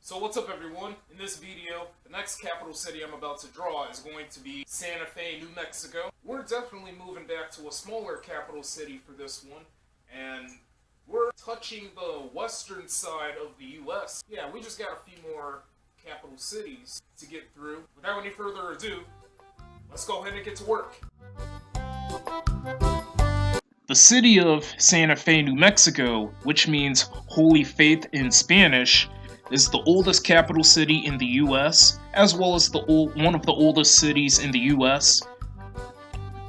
So what's up everyone? In this video, the next capital city I'm about to draw is going to be Santa Fe, New Mexico. We're definitely moving back to a smaller capital city for this one, and we're touching the western side of the US. Yeah, we just got a few more capital cities to get through. Without any further ado, let's go ahead and get to work. The city of Santa Fe, New Mexico, which means Holy Faith in Spanish, is the oldest capital city in the U.S., as well as one of the oldest cities in the U.S.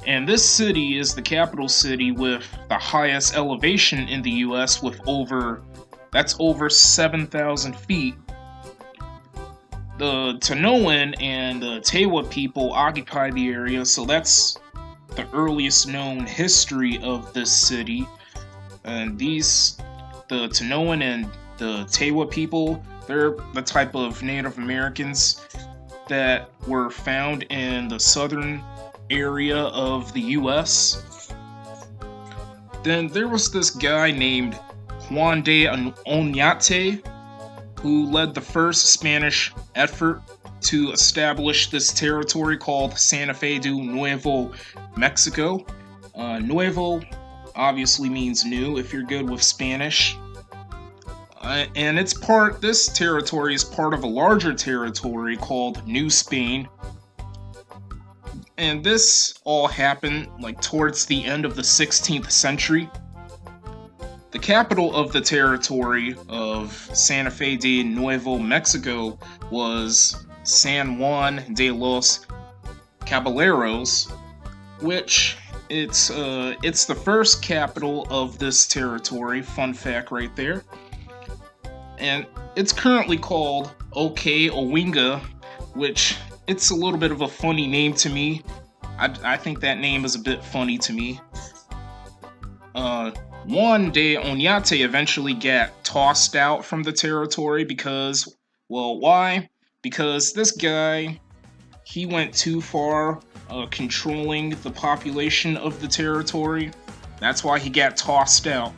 And this city is the capital city with the highest elevation in the U.S. with over 7,000 feet. The Tanoan and the Tewa people occupy the area, so that's the earliest known history of this city. And the Tanoan and the Tewa people, they're the type of Native Americans that were found in the southern area of the US. Then there was this guy named Juan de Oñate who led the first Spanish effort to establish this territory called Santa Fe de Nuevo Mexico. Nuevo obviously means new if you're good with Spanish. And this territory is part of a larger territory called New Spain. And this all happened towards the end of the 16th century. The capital of the territory of Santa Fe de Nuevo Mexico was San Juan de los Caballeros, which it's the first capital of this territory. Fun fact right there. And it's currently called Owinga, which it's a little bit of a funny name to me. I think that name is a bit funny to me. Juan de Oñate eventually got tossed out from the territory because, well, why? Because this guy, he went too far controlling the population of the territory. That's why he got tossed out.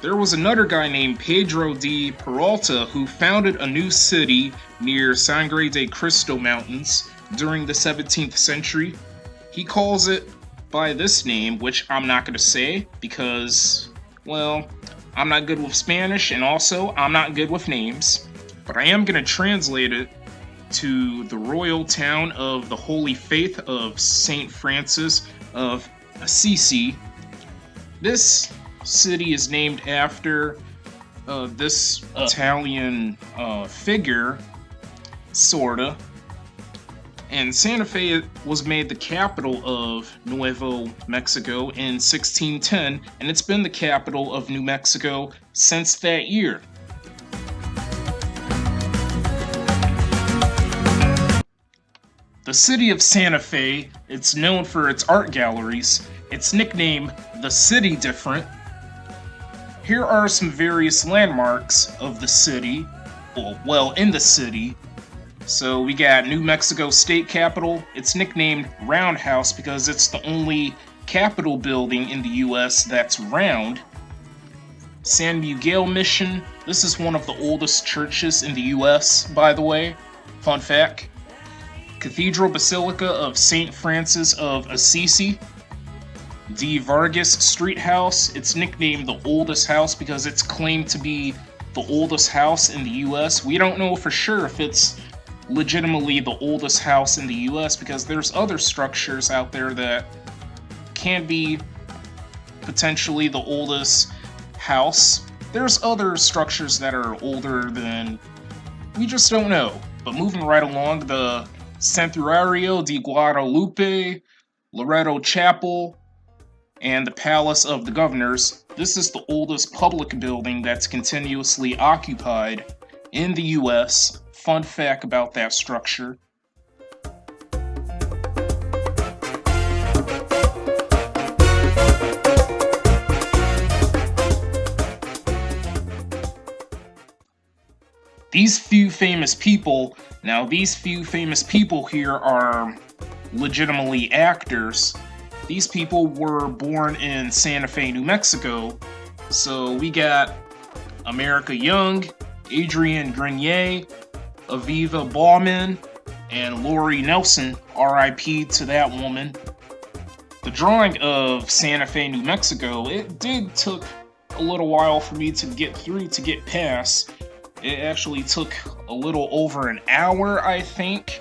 There was another guy named Pedro de Peralta who founded a new city near Sangre de Cristo Mountains during the 17th century. He calls it by this name, which I'm not going to say because, well, I'm not good with Spanish, and also I'm not good with names. But I am going to translate it to the royal town of the Holy Faith of St. Francis of Assisi. This city is named after this Italian figure, sorta. And Santa Fe was made the capital of Nuevo Mexico in 1610, and it's been the capital of New Mexico since that year. The city of Santa Fe, it's known for its art galleries. It's nicknamed the City Different. Here are some various landmarks of the city, in the city. So we got New Mexico State Capitol. It's nicknamed Roundhouse because it's the only Capitol building in the US that's round. San Miguel Mission. This is one of the oldest churches in the US, by the way. Fun fact. Cathedral Basilica of St. Francis of Assisi. D. Vargas Street House. It's nicknamed the oldest house because it's claimed to be the oldest house in the US. We don't know for sure if it's legitimately the oldest house in the US because there's other structures out there that can be potentially the oldest house. There's other structures that are older than, we just don't know. But moving right along, the Santuario de Guadalupe, Loreto Chapel, and the Palace of the Governors. This is the oldest public building that's continuously occupied in the US. Fun fact about that structure. These few famous people here are legitimately actors. These people were born in Santa Fe, New Mexico. So we got America Young, Adrienne Grenier, Aviva Bauman, and Lori Nelson, RIP to that woman. The drawing of Santa Fe, New Mexico, it did took a little while for me to get through, to get past. It actually took a little over an hour, I think.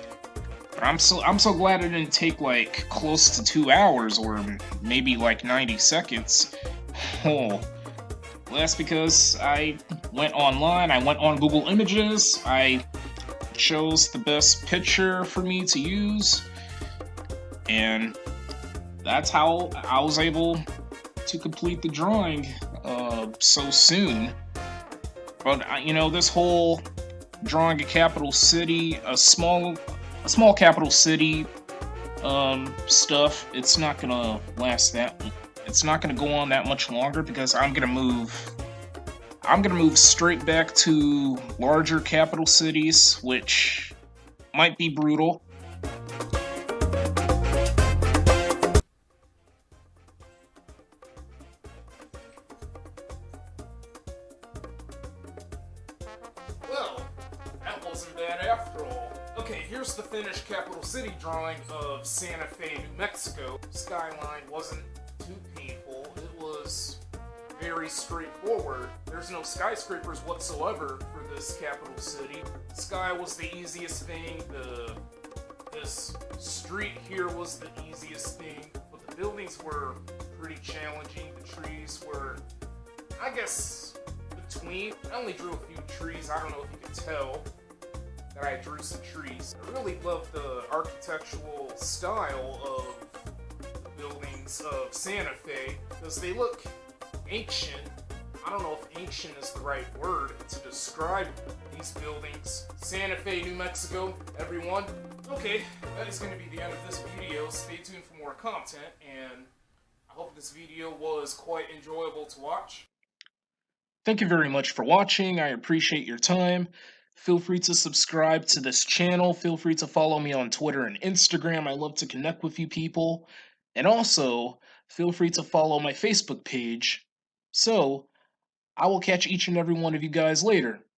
But I'm so glad it didn't take like close to 2 hours or maybe like 90 seconds. Oh, well, that's because I went online, I went on Google Images, I chose the best picture for me to use, and that's how I was able to complete the drawing so soon. But you know, this whole drawing a capital city, a small capital city stuff, it's not gonna last that. It's not gonna go on that much longer because I'm gonna move straight back to larger capital cities, which might be brutal. Well, that wasn't bad after all. Okay, here's the finished capital city drawing of Santa Fe, New Mexico. Skyline wasn't too painful. It was very straightforward. There's no skyscrapers whatsoever for this capital city. Sky was the easiest thing. This street here was the easiest thing, but the buildings were pretty challenging. The trees were, I guess, between. I only drew a few trees. I don't know if you can tell that I drew some trees. I really love the architectural style of the buildings of Santa Fe because they look ancient. I don't know if ancient is the right word to describe these buildings. Santa Fe, New Mexico, everyone. Okay, that is going to be the end of this video. Stay tuned for more content, and I hope this video was quite enjoyable to watch. Thank you very much for watching. I appreciate your time. Feel free to subscribe to this channel. Feel free to follow me on Twitter and Instagram. I love to connect with you people. And also, feel free to follow my Facebook page. So, I will catch each and every one of you guys later.